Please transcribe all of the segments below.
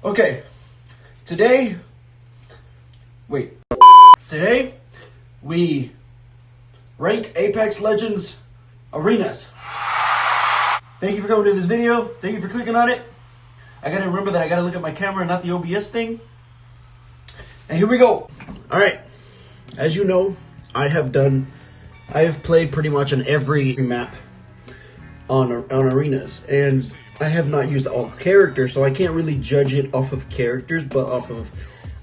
Okay, today we rank Apex Legends arenas. Thank you for coming to this video. Thank you for clicking on it. I gotta remember that I gotta look at my camera, not the OBS thing. And here we go. All right, as you know, I have played pretty much on every map on arenas, and I have not used all characters, so I can't really judge it off of characters, but off of,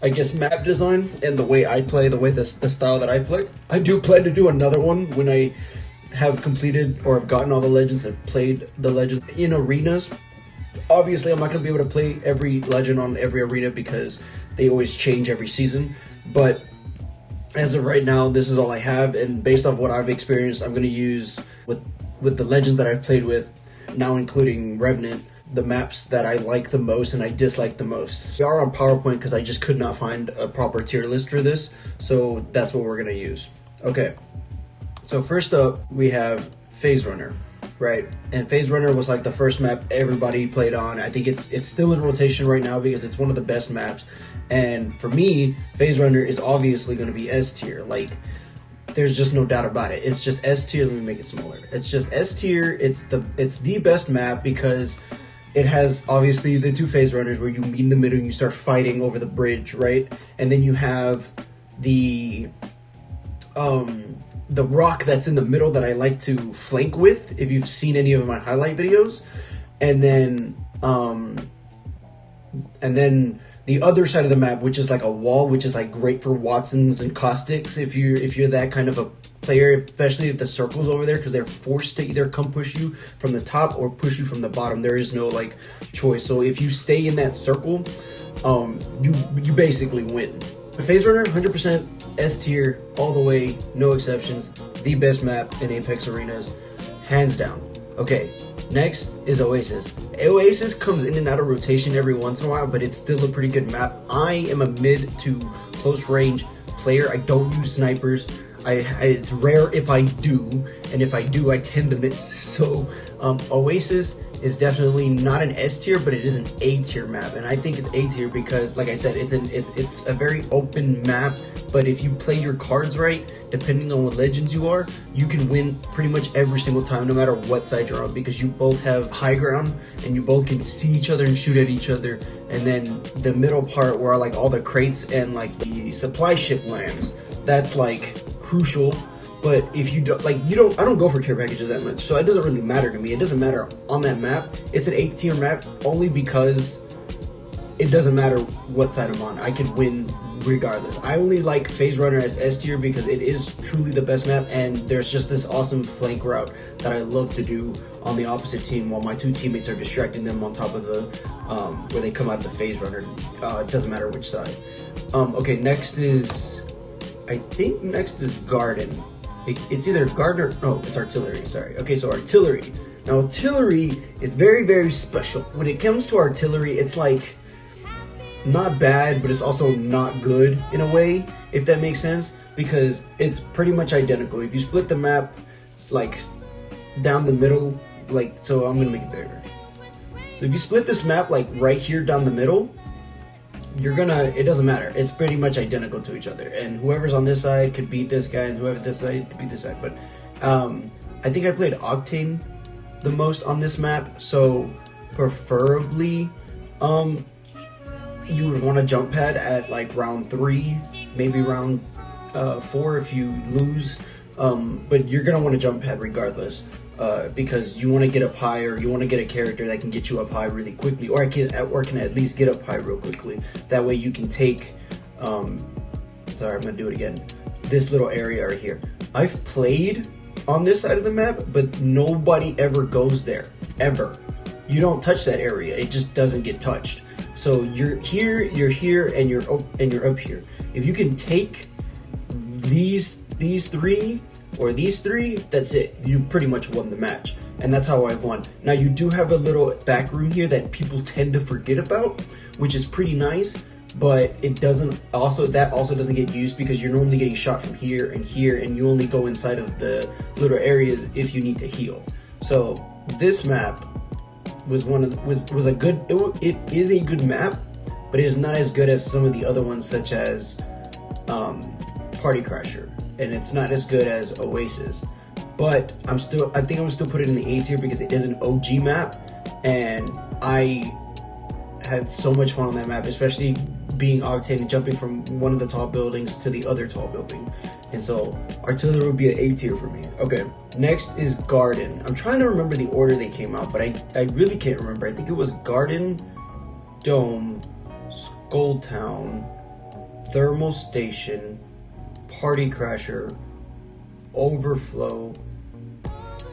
I guess, map design and the way I play, the style that I play. I do plan to do another one when I have completed or have gotten all the legends and played the legends in arenas. Obviously, I'm not going to be able to play every legend on every arena because they always change every season, but as of right now, this is all I have, and based off what I've experienced, I'm going to use with the legends that I've played with, now including Revenant, the maps that I like the most and I dislike the most. We are on PowerPoint because I just could not find a proper tier list for this, so that's what we're going to use. Okay, so first up we have Phase Runner, right? And Phase Runner was like the first map everybody played on. I think it's still in rotation right now because it's one of the best maps. And for me, Phase Runner is obviously going to be S tier. Like, there's just no doubt about it. It's just S tier. Let me make it smaller. It's just S tier. It's the best map because it has obviously the two Phase Runners where you meet in the middle and you start fighting over the bridge, right? And then you have the rock that's in the middle that I like to flank with, if you've seen any of my highlight videos. And then the other side of the map, which is like a wall, which is like great for Watsons and Caustics if you're that kind of a player, especially if the circle's over there, because they're forced to either come push you from the top or push you from the bottom. There is no like choice. So if you stay in that circle, you basically win. Phase Runner, 100% S tier all the way, no exceptions. The best map in Apex Arenas, hands down. Okay, next is Oasis. Oasis comes in and out of rotation every once in a while, but it's still a pretty good map. I am a mid to close range player. I don't use snipers. It's rare if I do, and if I do, I tend to miss. So Oasis is definitely not an S tier, but it is an A tier map, and I think it's A tier because, like I said, it's a very open map. But if you play your cards right, depending on what legends you are, you can win pretty much every single time, no matter what side you're on, because you both have high ground and you both can see each other and shoot at each other. And then the middle part where like all the crates and like the supply ship lands, that's like crucial. But if you don't, I don't go for care packages that much, so it doesn't really matter to me. It doesn't matter on that map. It's an 8 tier map only because it doesn't matter what side I'm on. I could win regardless. I only like Phase Runner as S tier because it is truly the best map, and there's just this awesome flank route that I love to do on the opposite team while my two teammates are distracting them on top of the where they come out of the Phase Runner. It doesn't matter which side. Okay, I think next is Garden. It's either Garden or, no, it's Artillery, sorry. Okay, so Artillery. Now, Artillery is very, very special. When it comes to Artillery, it's like not bad, but it's also not good in a way, if that makes sense, because it's pretty much identical. If you split the map like down the middle, like, so I'm gonna make it bigger. So if you split this map like right here down the middle, it doesn't matter. It's pretty much identical to each other, and whoever's on this side could beat this guy, and whoever this side could beat this side. But I think I played Octane the most on this map, so preferably you would want to jump pad at like round 3, maybe round 4 if you lose, but you're gonna want to jump pad regardless. Because you want to get up high, or you want to get a character that can get you up high really quickly, or can at least get up high real quickly. That way you can take, sorry, I'm gonna do it again, this little area right here. I've played on this side of the map, but nobody ever goes there, ever. You don't touch that area, it just doesn't get touched. So you're here, and you're up here. If you can take these three, or these 3, that's it. You pretty much won the match. And that's how I've won. Now, you do have a little back room here that people tend to forget about, which is pretty nice, but it also doesn't get used because you're normally getting shot from here, and you only go inside of the little areas if you need to heal. So this map was a good map, but it is not as good as some of the other ones, such as Party Crasher, and it's not as good as Oasis. But I think I'm still put it in the A tier because it is an OG map, and I had so much fun on that map, especially being Octane and jumping from one of the tall buildings to the other tall building. And so Artillery would be an A tier for me. Okay, next is Garden. I'm trying to remember the order they came out, but I really can't remember. I think it was Garden, Dome, Skull Town, Thermal Station, Party Crasher, Overflow,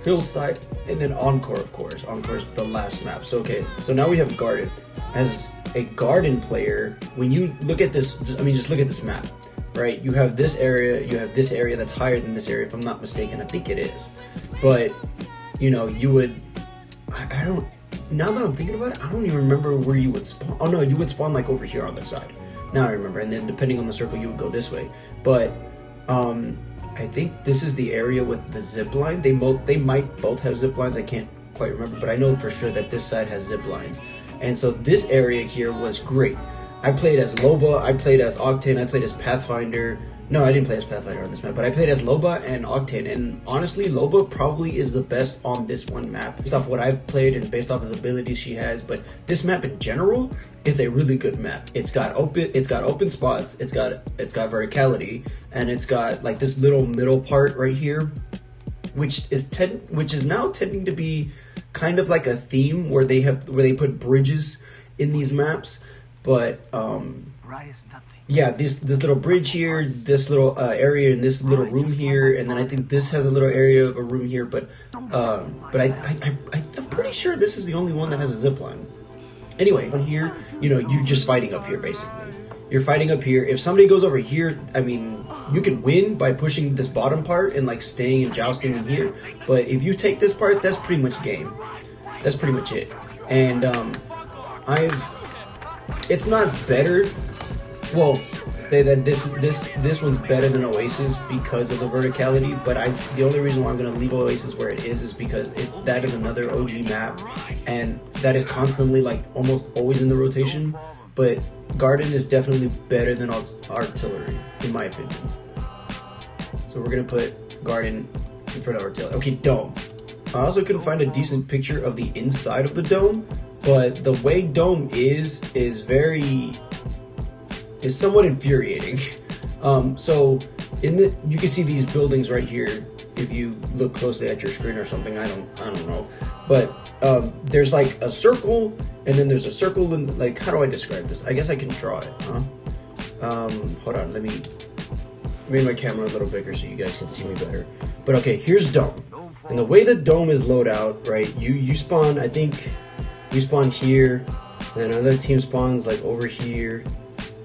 Hillside, and then Encore, of course. Encore's the last map. So okay, so now we have Garden. As a Garden player, when you look at this, just look at this map, right? You have this area that's higher than this area, if I'm not mistaken. I think it is. But, you know, you would, I don't, now that I'm thinking about it, I don't even remember where you would spawn. Oh no, you would spawn like over here on this side. Now I remember, and then depending on the circle, you would go this way. But, I think this is the area with the zip line. They might both have zip lines. I can't quite remember, but I know for sure that this side has zip lines. And so this area here was great. I played as Loba, I played as Octane, I played as Pathfinder. No, I didn't play as Pathfinder on this map, but I played as Loba and Octane. And honestly, Loba probably is the best on this one map, based off what I've played and based off of the abilities she has. But this map in general is a really good map. It's got open spots, it's got verticality, and it's got like this little middle part right here, which is now tending to be kind of like a theme where they put bridges in these maps. But yeah, this little bridge here, this little area in this little room here, and then I think this has a little area of a room here. But I'm pretty sure this is the only one that has a zip line. Anyway, on here, you know, you're just fighting up here basically. You're fighting up here. If somebody goes over here, I mean, you can win by pushing this bottom part and like staying and jousting in here. But if you take this part, that's pretty much game. That's pretty much it. And it's not better. Well, this one's better than Oasis because of the verticality. But the only reason why I'm gonna leave Oasis where it is because that is another OG map, and that is constantly like almost always in the rotation. But Garden is definitely better than Artillery, in my opinion. So we're gonna put Garden in front of Artillery. Okay, Dome. I also couldn't find a decent picture of the inside of the dome, but the way Dome is somewhat infuriating. So you can see these buildings right here if you look closely at your screen or something. I don't know, but there's like a circle, and then there's a circle, and like, how do I describe this? I guess I can draw it, huh? Hold on, let me make my camera a little bigger so you guys can see me better. But okay, here's Dome. And the way the Dome is load out, right, you spawn, I think you spawn here, and then another team spawns like over here,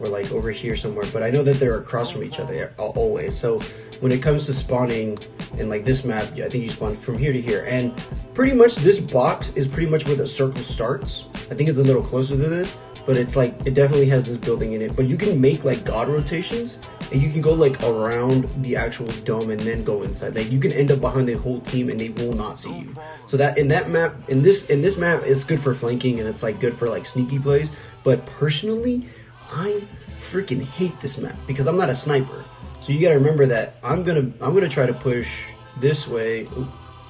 or like over here somewhere, but I know that they're across from each other always. So when it comes to spawning in like this map, I think you spawn from here to here, and pretty much this box is pretty much where the circle starts. I think it's a little closer to this, but it's like, it definitely has this building in it. But you can make like god rotations, and you can go like around the actual dome and then go inside. Like you can end up behind the whole team and they will not see you. So that in this map, it's good for flanking, and it's like good for like sneaky plays. But personally, I freaking hate this map because I'm not a sniper. So you gotta remember that I'm gonna try to push this way. Ooh,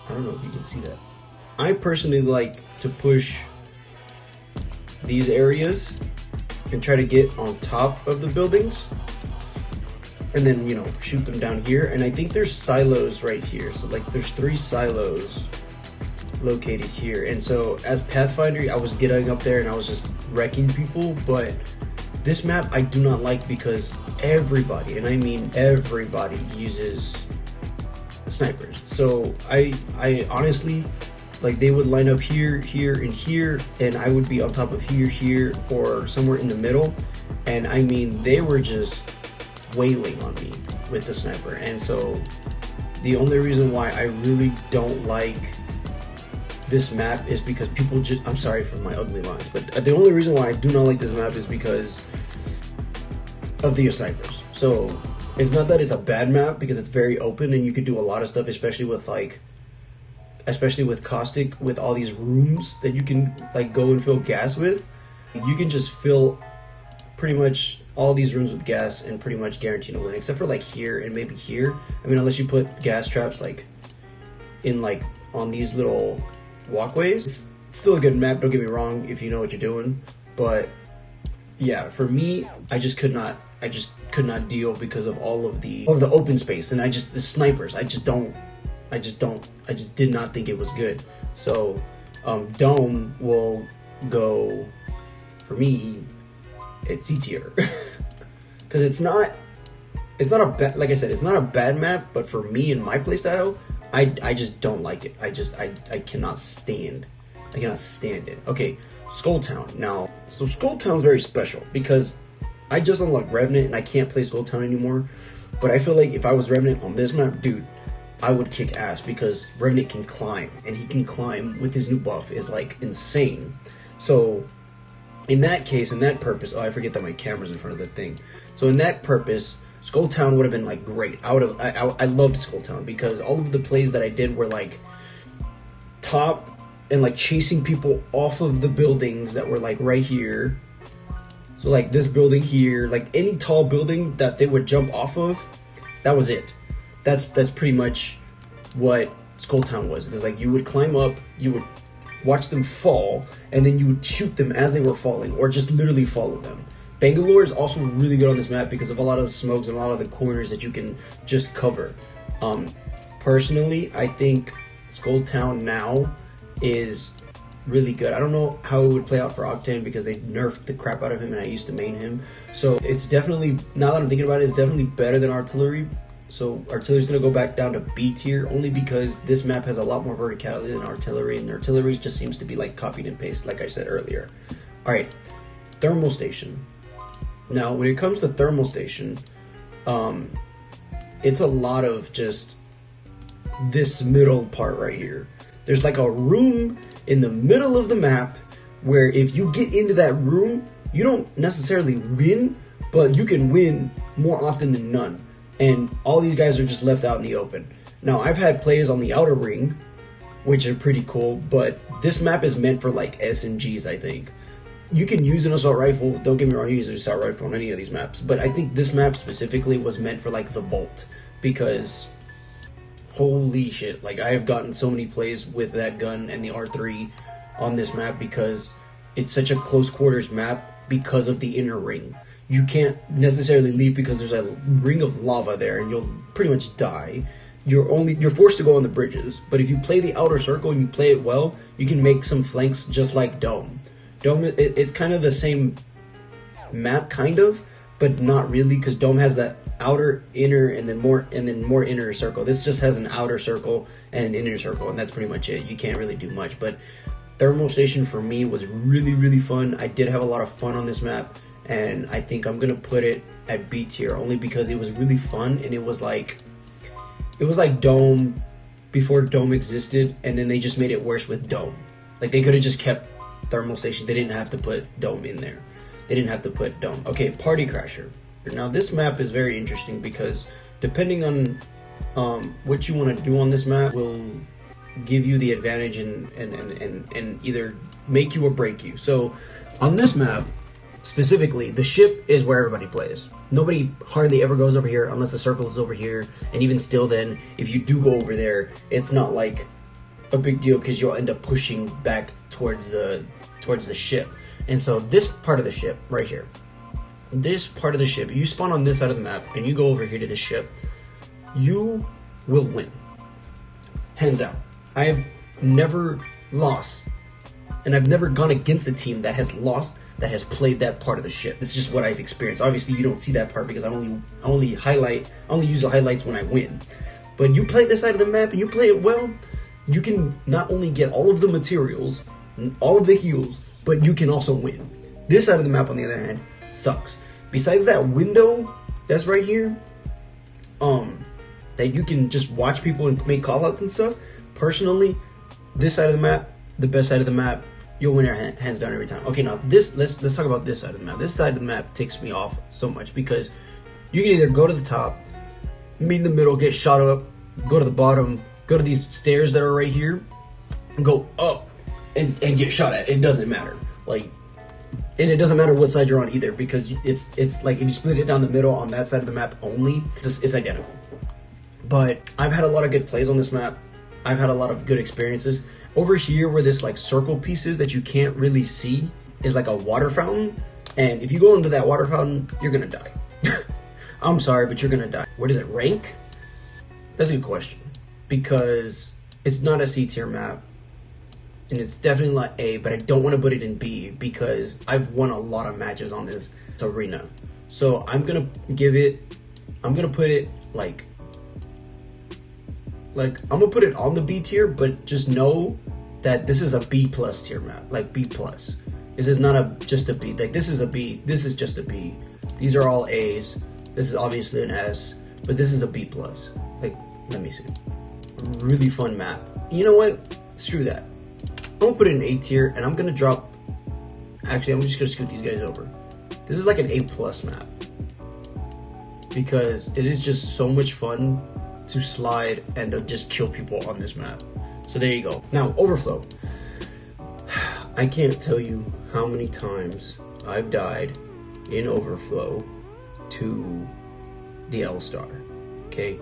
I don't know if you can see that. I personally like to push these areas and try to get on top of the buildings, and then, you know, shoot them down here. And I think there's silos right here. So like there's 3 silos located here. And so as Pathfinder, I was getting up there and I was just wrecking people. But this map I do not like because everybody, and I mean everybody, uses snipers. So I honestly, like, they would line up here, here, and here, and I would be on top of here, here, or somewhere in the middle. And I mean, they were just wailing on me with the sniper. And so the only reason why I really don't like this map is because people just, I'm sorry for my ugly lines, but the only reason why I do not like this map is because of the snipers. So it's not that it's a bad map, because it's very open and you could do a lot of stuff, especially with Caustic, with all these rooms that you can like go and fill gas with. You can just fill pretty much all these rooms with gas and pretty much guaranteed to win, except for like here and maybe here. I mean, unless you put gas traps like in like on these little walkways. It's still a good map, don't get me wrong, if you know what you're doing. But yeah, for me, I just could not deal because of all of the open space, and the snipers. I just did not think it was good. So Dome will go for me. It's C tier because it's not a bad, like I said, it's not a bad map, but for me and my playstyle, I just don't like it. I cannot stand it. Okay, Skull Town. Now, so Skull Town's very special because I just unlocked Revenant and I can't play Skull Town anymore. But I feel like if I was Revenant on this map, dude, I would kick ass because Revenant can climb, and he can climb with his new buff is like insane. So in that case, in that purpose, oh, I forget that my camera's in front of the thing. So in that purpose, Skull Town would have been like great. I loved Skull Town because all of the plays that I did were like top and like chasing people off of the buildings that were like right here. So like this building here, like any tall building that they would jump off of, that was it. That's pretty much what Skull Town was. It's like you would climb up, you would watch them fall, and then you would shoot them as they were falling, or just literally follow them. Bangalore is also really good on this map because of a lot of the smokes and a lot of the corners that you can just cover. Personally, I think Skull Town now is really good. I don't know how it would play out for Octane because they nerfed the crap out of him and I used to main him. So it's definitely, now that I'm thinking about it, it's definitely better than Artillery. So Artillery's going to go back down to B tier only because this map has a lot more verticality than Artillery, and Artillery just seems to be like copied and pasted like I said earlier. Alright, Thermal Station. Now when it comes to Thermal Station, it's a lot of just this middle part right here. There's like a room in the middle of the map where if you get into that room, you don't necessarily win, but you can win more often than none. And all these guys are just left out in the open. Now, I've had plays on the outer ring, which are pretty cool, but this map is meant for like SMGs, I think. You can use an assault rifle, don't get me wrong, you use an assault rifle on any of these maps, but I think this map specifically was meant for like the Vault, because holy shit, like I have gotten so many plays with that gun and the R3 on this map because it's such a close quarters map because of the inner ring. You can't necessarily leave because there's a ring of lava there and you'll pretty much die. You're forced to go on the bridges, but if you play the outer circle and you play it well, you can make some flanks just like Dome. Dome, it's kind of the same map, kind of, but not really, because Dome has that outer, inner, and then more inner circle. This just has an outer circle and an inner circle, and that's pretty much it. You can't really do much, but Thermal Station for me was really, really fun. I did have a lot of fun on this map, and I think I'm gonna put it at B tier only because it was really fun, and it was like Dome before Dome existed, and then they just made it worse with Dome. Like they could have just kept Thermal Station. They didn't have to put Dome in there. They didn't have to put Dome. Okay, Party Crasher. Now this map is very interesting because depending on what you want to do on this map will give you the advantage and either make you or break you. So on this map specifically, the ship is where everybody plays. Nobody hardly ever goes over here unless the circle is over here, and even still then, if you do go over there, it's not like a big deal because you'll end up pushing back towards the ship. And so this part of the ship right here, this part of the ship, you spawn on this side of the map and you go over here to this ship, you will win, hands down. I have never lost, and I've never gone against a team that has lost that has played that part of the ship. This is just what I've experienced. Obviously you don't see that part because I only use the highlights when I win. But you play this side of the map and you play it well, you can not only get all of the materials, all of the heals, but you can also win. This side of the map, on the other hand, sucks. Besides that window that's right here, that you can just watch people and make callouts and stuff, personally, this side of the map, the best side of the map, you'll win your hands down every time. Okay, now let's talk about this side of the map. This side of the map ticks me off so much because you can either go to the top, meet in the middle, get shot up, go to the bottom, go to these stairs that are right here, and go up and get shot at. It doesn't matter. Like, And it doesn't matter what side you're on either, because it's like if you split it down the middle on that side of the map only, it's identical. But I've had a lot of good plays on this map. I've had a lot of good experiences. Over here where this like circle pieces that you can't really see is like a water fountain. And if you go into that water fountain, you're gonna die. I'm sorry, but you're gonna die. Where does it rank? That's a good question. Because it's not a C tier map. And it's definitely not A, but I don't want to put it in B because I've won a lot of matches on this arena. So I'm gonna put it like I'm gonna put it on the B tier, but just know that this is a B plus tier map, like B plus. This is not just a B. Like this is a B. This is just a B. These are all A's. This is obviously an S, but this is a B plus. Like, let me see. Really fun map. You know what? Screw that. I'm gonna put it in A tier, and I'm gonna drop. Actually, I'm just gonna scoot these guys over. This is like an A plus map because it is just so much fun to slide and to just kill people on this map. So there you go. Now, Overflow. I can't tell you how many times I've died in Overflow to the L-Star. Okay?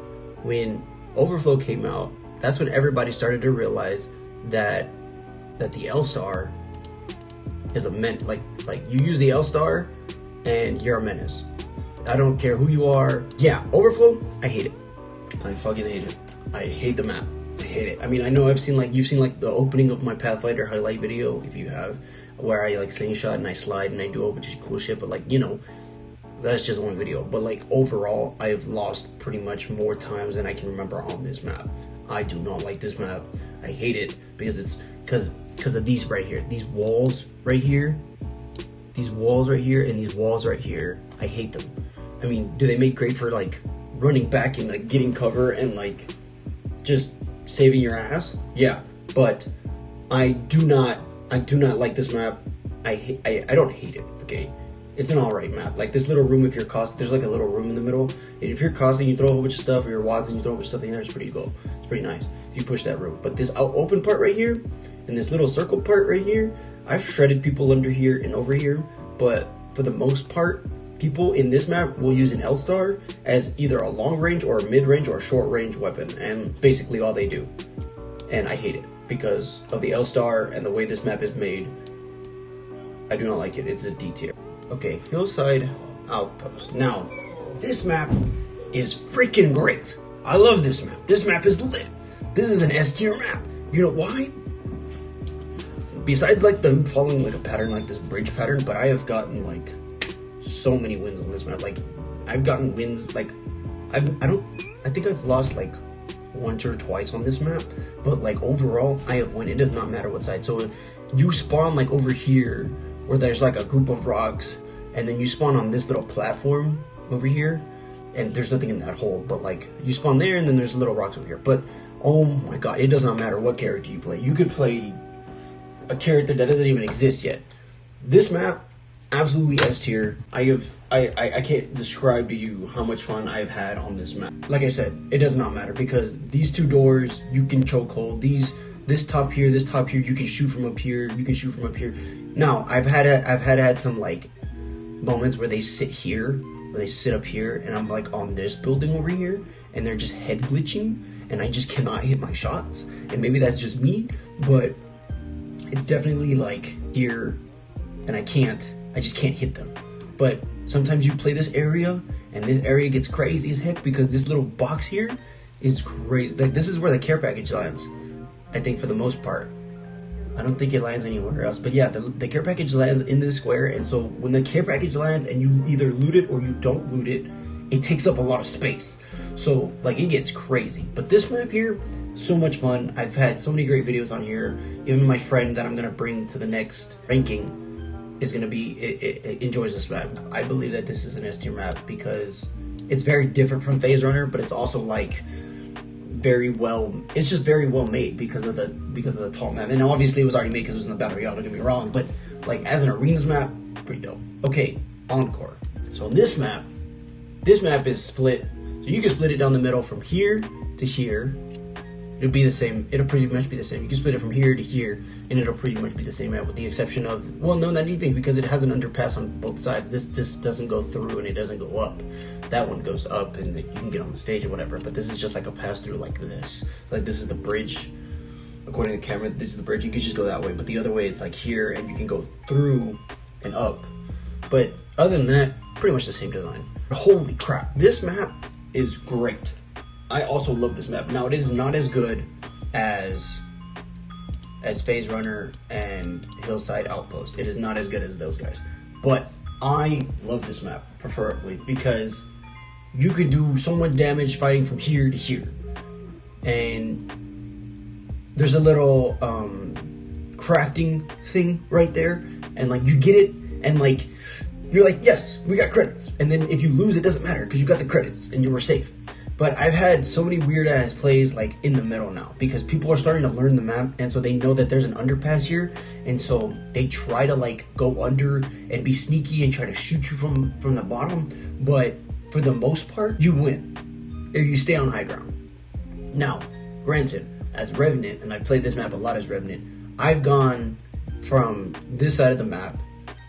When Overflow came out, that's when everybody started to realize that the L-Star is a menace. Like you use the L-Star and you're a menace. I don't care who you are. Yeah, Overflow, I hate it. I fucking hate it. I hate the map. I hate it. I mean, I know you've seen like the opening of my Pathfinder highlight video, if you have, where I like slingshot and I slide and I do a bunch of cool shit, but like, you know, that's just one video. But like overall, I've lost pretty much more times than I can remember on this map. I do not like this map. I hate it because it's because of these right here. These walls right here. These walls right here and these walls right here. I hate them. I mean, do they make great for like running back and like getting cover and like just saving your ass? Yeah, but I do not like this map. I don't hate it, okay? It's an alright map. Like this little room, if you're costing, there's like a little room in the middle. And if you're costing, you throw a whole bunch of stuff, or you're Watson, you throw a bunch of stuff in there, it's pretty cool. It's pretty nice if you push that room. But this open part right here, and this little circle part right here, I've shredded people under here and over here, but for the most part, people in this map will use an L-Star as either a long range or a mid-range or a short range weapon, and basically all they do. And I hate it because of the L-Star and the way this map is made. I do not like it. It's a D tier. Okay, Hillside Outpost. Now, this map is freaking great. I love this map. This map is lit. This is an S tier map. You know why? Besides like them following like a pattern like this bridge pattern, but I have gotten like so many wins on this map. Like I've gotten wins like I think I've lost like once or twice on this map, but like overall I have won. It does not matter what side. So you spawn like over here where there's like a group of rocks, and then you spawn on this little platform over here, and there's nothing in that hole, but like you spawn there and then there's little rocks over here. But oh my god, it does not matter what character you play. You could play a character that doesn't even exist yet. This map, absolutely S tier. I can't describe to you how much fun I've had on this map. Like I said, it does not matter because these two doors you can chokehold. This top here, you can shoot from up here. You can shoot from up here. Now I've had some like moments where they sit here, where they sit up here, and I'm like on this building over here, and they're just head glitching, and I just cannot hit my shots. And maybe that's just me, but it's definitely like here, and I just can't hit them. But sometimes you play this area, and this area gets crazy as heck because this little box here is crazy. Like this is where the care package lands, I think, for the most part. I don't think it lands anywhere else. But yeah, the care package lands in this square, and so when the care package lands and you either loot it or you don't loot it, it takes up a lot of space. So like it gets crazy. But this map here, so much fun. I've had so many great videos on here. Even my friend that I'm gonna bring to the next ranking is gonna be enjoys this map. I believe that this is an S tier map because it's very different from Phase Runner, but it's also like it's just very well made because of the tall map. And obviously it was already made because it was in the Battle Royale, don't get me wrong, but like as an arenas map, pretty dope. Okay, Encore. So on this map is split. So you can split it down the middle from here to here, It'll be the same. It'll pretty much be the same. You can split it from here to here, and it'll pretty much be the same map, with the exception of, well, no, not even, because it has an underpass on both sides. This doesn't go through and it doesn't go up. That one goes up, and you can get on the stage or whatever. But this is just like a pass through, like this. Like this is the bridge. According to the camera, this is the bridge. You could just go that way, but the other way it's like here, and you can go through and up. But other than that, pretty much the same design. Holy crap! This map is great. I also love this map. Now, it is not as good as Phase Runner and Hillside Outpost. It is not as good as those guys. But I love this map, preferably, because you could do so much damage fighting from here to here. And there's a little crafting thing right there. And, like, you get it, and, like, you're like, yes, we got credits. And then if you lose, it doesn't matter, because you got the credits, and you were safe. But I've had so many weird ass plays like in the middle now, because people are starting to learn the map, and so they know that there's an underpass here, and so they try to like go under and be sneaky and try to shoot you from the bottom. But for the most part, you win if you stay on high ground. Now, granted, as Revenant, and I've played this map a lot as Revenant, I've gone from this side of the map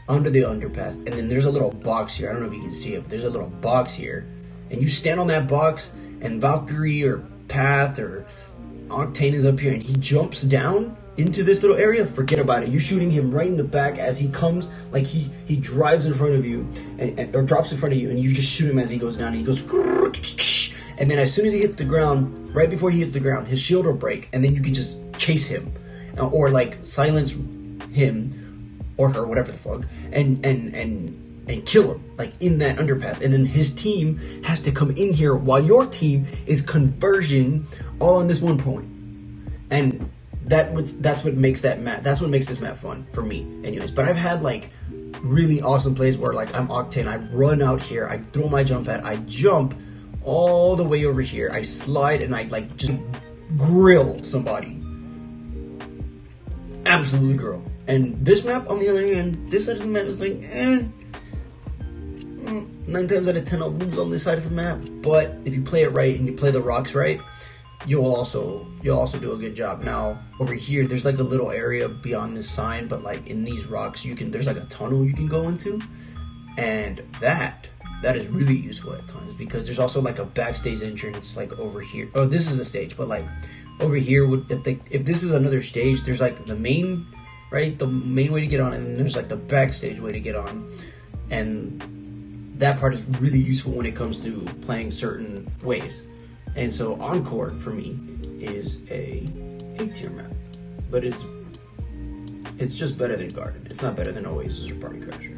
under the underpass, and then there's a little box here. I don't know if you can see it, but there's a little box here. And you stand on that box, and Valkyrie or Path or Octane is up here, and he jumps down into this little area. Forget about it. You're shooting him right in the back as he comes, like he drives in front of you, or drops in front of you, and you just shoot him as he goes down, and he goes, and then as soon as he hits the ground, right before he hits the ground, his shield will break, and then you can just chase him, or like silence him, or her, whatever the fuck, and kill him, like in that underpass. And then his team has to come in here while your team is conversion all on this one point. And that's what makes that map, that's what makes this map fun for me anyways. But I've had like really awesome plays where like I'm Octane, I run out here, I throw my jump pad, I jump all the way over here, I slide, and I like just grill somebody. Absolutely grill. And this map, on the other hand, this side of the map is like, 9 times out of 10 I'll lose on this side of the map. But if you play it right and you play the rocks right, you'll also do a good job. Now over here there's like a little area beyond this sign, but like in these rocks there's like a tunnel you can go into, and that is really useful at times, because there's also like a backstage entrance like over here. Oh, this is the stage, but like over here, if this is another stage, there's like the main way to get on, and then there's like the backstage way to get on. And that part is really useful when it comes to playing certain ways. And so Encore for me is a A-tier map, but it's just better than Garden. It's not better than Oasis or Party Crasher.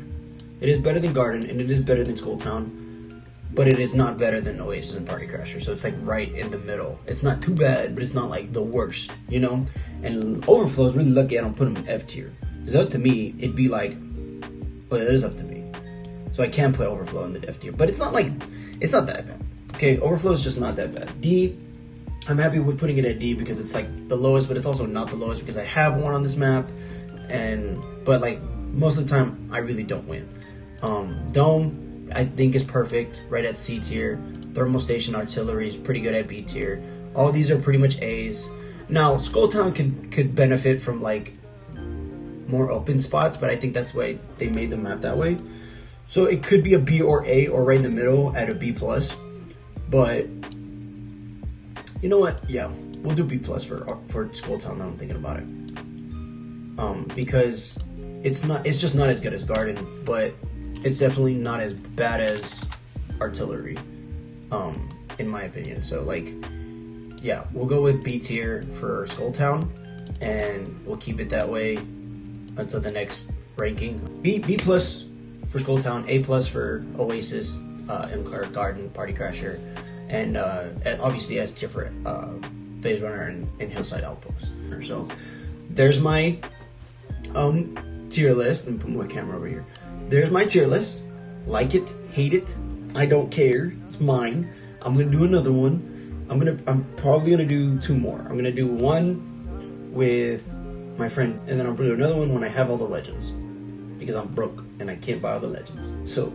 It is better than Garden, and it is better than Skull Town, but it is not better than Oasis and Party Crasher. So it's like right in the middle. It's not too bad, but it's not like the worst, you know? And Overflow is really lucky I don't put him in F tier. Because up to me, it'd be like, well, it is up to me. So I can put Overflow in the F tier, but it's not that bad. Okay, Overflow is just not that bad. D, I'm happy with putting it at D because it's like the lowest, but it's also not the lowest because I have one on this map, but like most of the time I really don't win. Dome, I think, is perfect, right at C tier. Thermal Station Artillery is pretty good at B tier. All these are pretty much A's. Now Skull Town could benefit from like more open spots, but I think that's why they made the map that way. So it could be a B or A, or right in the middle at a B+. But you know what? Yeah, we'll do B+ for Skull Town now I'm thinking about it. Because it's just not as good as Garden, but it's definitely not as bad as Artillery, in my opinion. So like, yeah, we'll go with B tier for Skull Town, and we'll keep it that way until the next ranking. B+ for Skull Town, A+ for Oasis, Encore, Garden, Party Crasher, and obviously S tier for Phase Runner and Hillside Outpost. So there's my tier list. Let me put my camera over here. There's my tier list. Like it, hate it, I don't care. It's mine. I'm gonna do another one. I'm probably gonna do 2 more. I'm gonna do one with my friend, and then I'm gonna do another one when I have all the legends, because I'm broke and I can't buy all the legends. So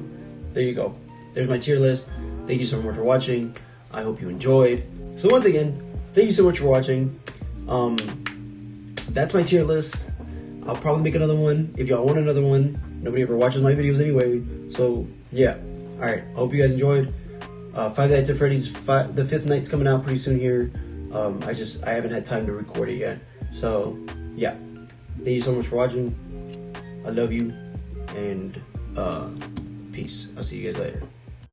there you go. There's my tier list. Thank you so much for watching. I hope you enjoyed. So once again, thank you so much for watching. That's my tier list. I'll probably make another one if y'all want another one. Nobody ever watches my videos anyway, so yeah. All right, I hope you guys enjoyed. Five Nights at Freddy's. The 5th night's coming out pretty soon here. I haven't had time to record it yet. So yeah, thank you so much for watching. I love you, and peace. I'll see you guys later.